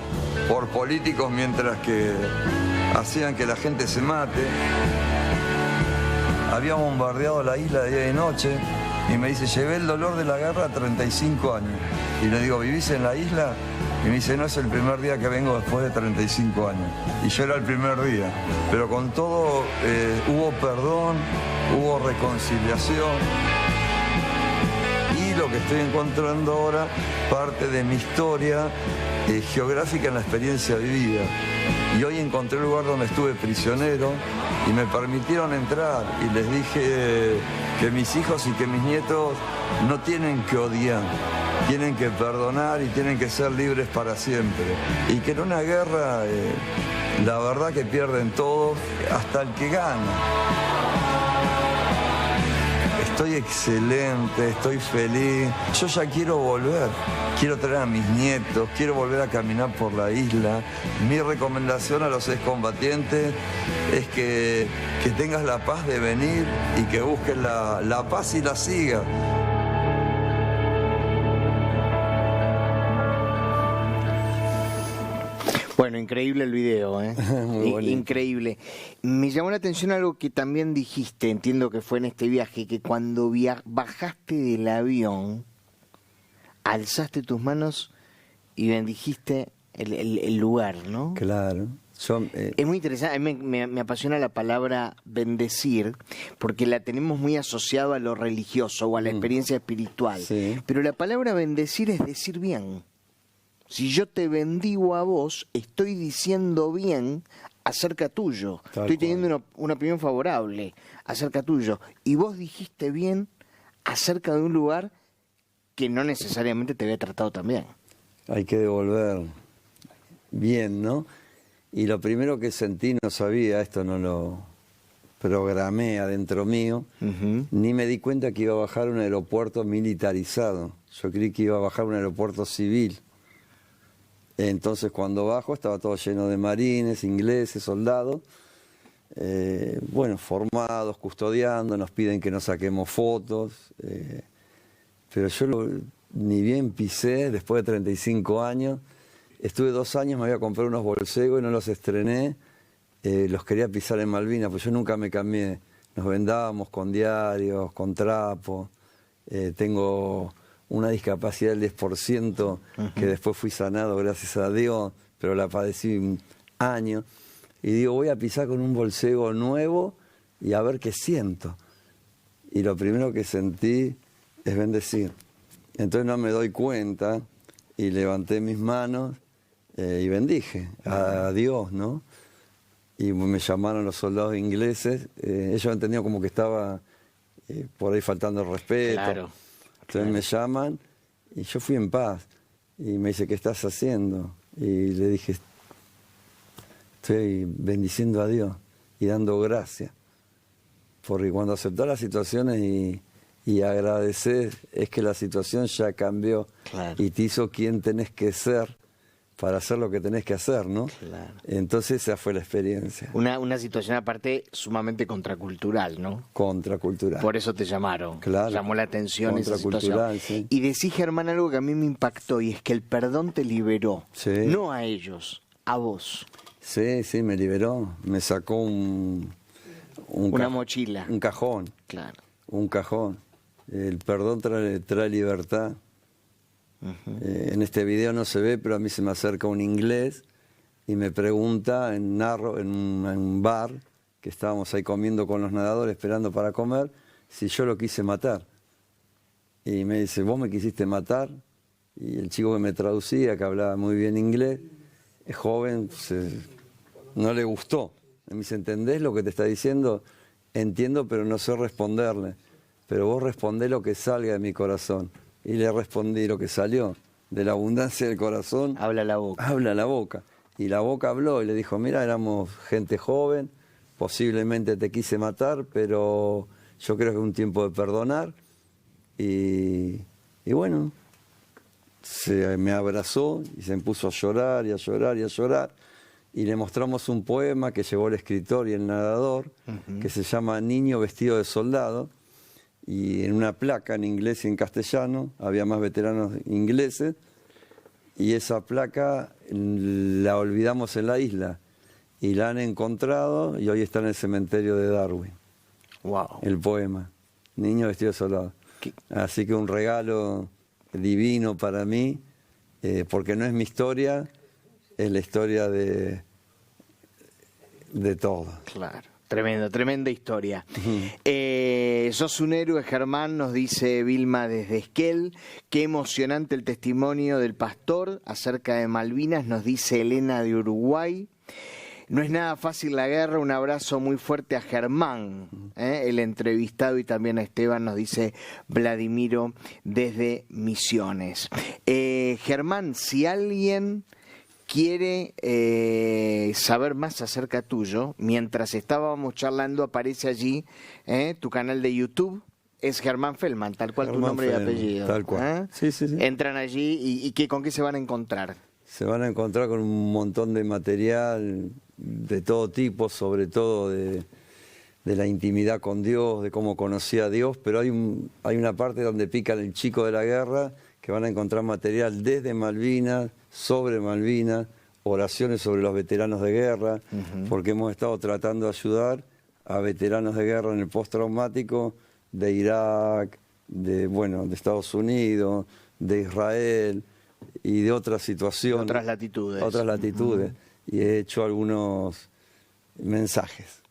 por políticos mientras que hacían que la gente se mate. Había bombardeado la isla de día y noche. Y me dice, llevé el dolor de la guerra a 35 años. Y le digo, ¿vivís en la isla? Y me dice, no, es el primer día que vengo después de 35 años. Y yo era el primer día. Pero con todo hubo perdón, hubo reconciliación. Y lo que estoy encontrando ahora, parte de mi historia geográfica en la experiencia vivida. Y hoy encontré un lugar donde estuve prisionero y me permitieron entrar y les dije que mis hijos y que mis nietos no tienen que odiar, tienen que perdonar y tienen que ser libres para siempre. Y que en una guerra, la verdad que pierden todos, hasta el que gana. Estoy excelente, estoy feliz. Yo ya quiero volver. Quiero traer a mis nietos, quiero volver a caminar por la isla. Mi recomendación a los excombatientes es que tengas la paz de venir y que busques la paz y la sigas. Bueno, increíble el video, ¿eh? Muy bonito. Increíble. Me llamó la atención algo que también dijiste, entiendo que fue en este viaje, que cuando bajaste del avión, alzaste tus manos y bendijiste el lugar, ¿no? Claro. Es muy interesante, a mí me apasiona la palabra bendecir, porque la tenemos muy asociada a lo religioso o a la experiencia espiritual. Sí. Pero la palabra bendecir es decir bien. Si yo te bendigo a vos, estoy diciendo bien acerca tuyo. Estoy teniendo una opinión favorable acerca tuyo. Y vos dijiste bien acerca de un lugar que no necesariamente te había tratado tan bien. Hay que devolver bien, ¿no? Y lo primero que sentí, no sabía, esto no lo programé adentro mío, ni me di cuenta que iba a bajar a un aeropuerto militarizado. Yo creí que iba a bajar a un aeropuerto civil. Entonces cuando bajo estaba todo lleno de marines, ingleses, soldados, bueno, formados, custodiando, nos piden que nos saquemos fotos, pero yo ni bien pisé, después de 35 años, estuve 2 años, me había comprado unos bolsegos y no los estrené, los quería pisar en Malvinas, pues yo nunca me cambié, nos vendábamos con diarios, con trapos, tengo una discapacidad del 10%, que después fui sanado, gracias a Dios, pero la padecí un año. Y digo, voy a pisar con un bolsego nuevo y a ver qué siento. Y lo primero que sentí es bendecir. Entonces no me doy cuenta y levanté mis manos y bendije a Dios, ¿no? Y me llamaron los soldados ingleses. Ellos entendían como que estaba por ahí faltando el respeto. Claro. Entonces me llaman y yo fui en paz. Y me dice, ¿qué estás haciendo? Y le dije, estoy bendiciendo a Dios y dando gracias. Porque cuando aceptás las situaciones y agradeces, es que la situación ya cambió. Claro. Y te hizo quien tenés que ser para hacer lo que tenés que hacer, ¿no? Claro. Entonces esa fue la experiencia. Una situación aparte sumamente contracultural, ¿no? Contracultural. Por eso te llamaron. Claro. Llamó la atención esa situación. Sí. Y decís, Germán, algo que a mí me impactó, y es que el perdón te liberó. Sí. No a ellos, a vos. Sí, sí, me liberó. Me sacó una mochila. Un cajón. Claro. Un cajón. El perdón trae libertad. En este video no se ve, pero a mí se me acerca un inglés y me pregunta en un bar, que estábamos ahí comiendo con los nadadores, esperando para comer, si yo lo quise matar. Y me dice, ¿vos me quisiste matar? Y el chico que me traducía, que hablaba muy bien inglés, es joven, no le gustó. Me dice, ¿entendés lo que te está diciendo? Entiendo, pero no sé responderle. Pero vos respondés lo que salga de mi corazón. Y le respondí lo que salió de la abundancia del corazón. Habla la boca. Habla la boca. Y la boca habló y le dijo, mira, éramos gente joven, posiblemente te quise matar, pero yo creo que es un tiempo de perdonar. Y bueno, me abrazó y se puso a llorar y a llorar y a llorar. Y le mostramos un poema que llevó el escritor y el narrador, que se llama Niño vestido de soldado. Y en una placa en inglés y en castellano, había más veteranos ingleses, y esa placa la olvidamos en la isla, y la han encontrado, y hoy está en el cementerio de Darwin. Wow. El poema, Niño vestido de soldado. Así que un regalo divino para mí, porque no es mi historia, es la historia de todo. Claro. Tremenda historia. Sos un héroe, Germán, nos dice Vilma desde Esquel. Qué emocionante el testimonio del pastor acerca de Malvinas, nos dice Elena de Uruguay. No es nada fácil la guerra. Un abrazo muy fuerte a Germán, el entrevistado, y también a Esteban, nos dice Vladimiro desde Misiones. Germán, si alguien quiere saber más acerca tuyo, mientras estábamos charlando aparece allí tu canal de YouTube. Es Germán Feldman, tal cual Germán tu nombre Feldman, y apellido. tal cual. Sí. Entran allí y ¿con qué se van a encontrar? Se van a encontrar con un montón de material de todo tipo, sobre todo de la intimidad con Dios, de cómo conocía a Dios, pero hay una parte donde pican el chico de la guerra, que van a encontrar material desde Malvinas, sobre Malvinas, oraciones sobre los veteranos de guerra, porque hemos estado tratando de ayudar a veteranos de guerra en el postraumático de Irak, de Estados Unidos, de Israel y de otras situaciones. Otras latitudes. Y he hecho algunos mensajes.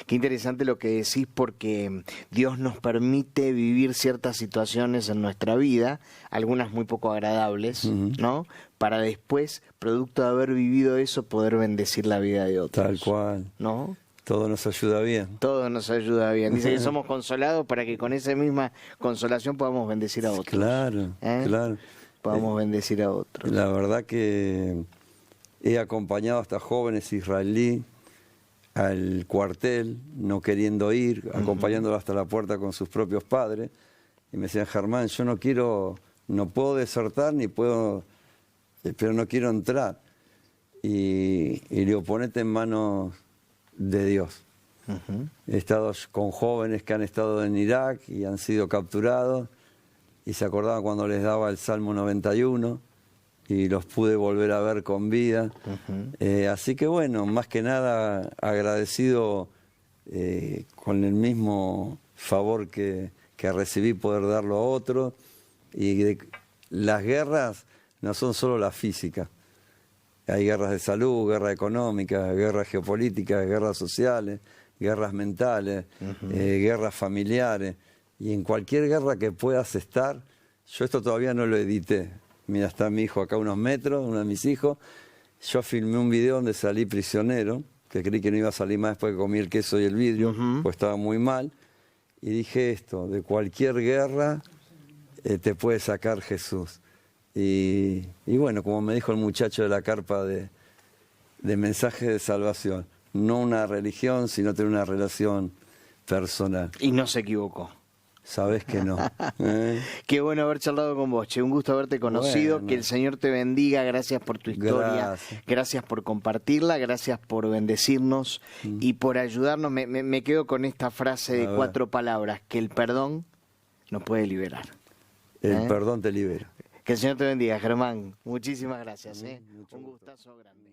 Qué interesante lo que decís, porque Dios nos permite vivir ciertas situaciones en nuestra vida, algunas muy poco agradables, ¿no? Para después, producto de haber vivido eso, poder bendecir la vida de otros. Tal cual. ¿No? Todo nos ayuda bien. Todo nos ayuda bien. Dice que somos consolados para que con esa misma consolación podamos bendecir a otros. Claro. Podamos bendecir a otros. La verdad que he acompañado hasta jóvenes israelíes al cuartel, no queriendo ir, acompañándolo hasta la puerta con sus propios padres. Y me decían, Germán, yo no puedo desertar pero no quiero entrar. Y le digo, ponete en manos de Dios. He estado con jóvenes que han estado en Irak y han sido capturados y se acordaban cuando les daba el Salmo 91 y los pude volver a ver con vida. Así que más que nada agradecido con el mismo favor que recibí, poder darlo a otros. Y las guerras no son solo la física. Hay guerras de salud, guerras económicas, guerras geopolíticas, guerras sociales, guerras mentales, guerras familiares. Y en cualquier guerra que puedas estar, yo esto todavía no lo edité. Mira, está mi hijo acá a unos metros, uno de mis hijos. Yo filmé un video donde salí prisionero, que creí que no iba a salir más después que comí el queso y el vidrio, pues estaba muy mal. Y dije esto, de cualquier guerra te puede sacar Jesús. Y como me dijo el muchacho de la carpa de mensaje de salvación, no una religión, sino tener una relación personal. Y no se equivocó. Sabés que no. Qué bueno haber charlado con vos, che. Un gusto haberte conocido. Que el Señor te bendiga. Gracias por tu historia. Gracias por compartirla. Gracias por bendecirnos y por ayudarnos. Me quedo con esta frase de 4 palabras: que el perdón nos puede liberar. El perdón te libera. Que el Señor te bendiga, Germán. Muchísimas gracias. Un gustazo grande.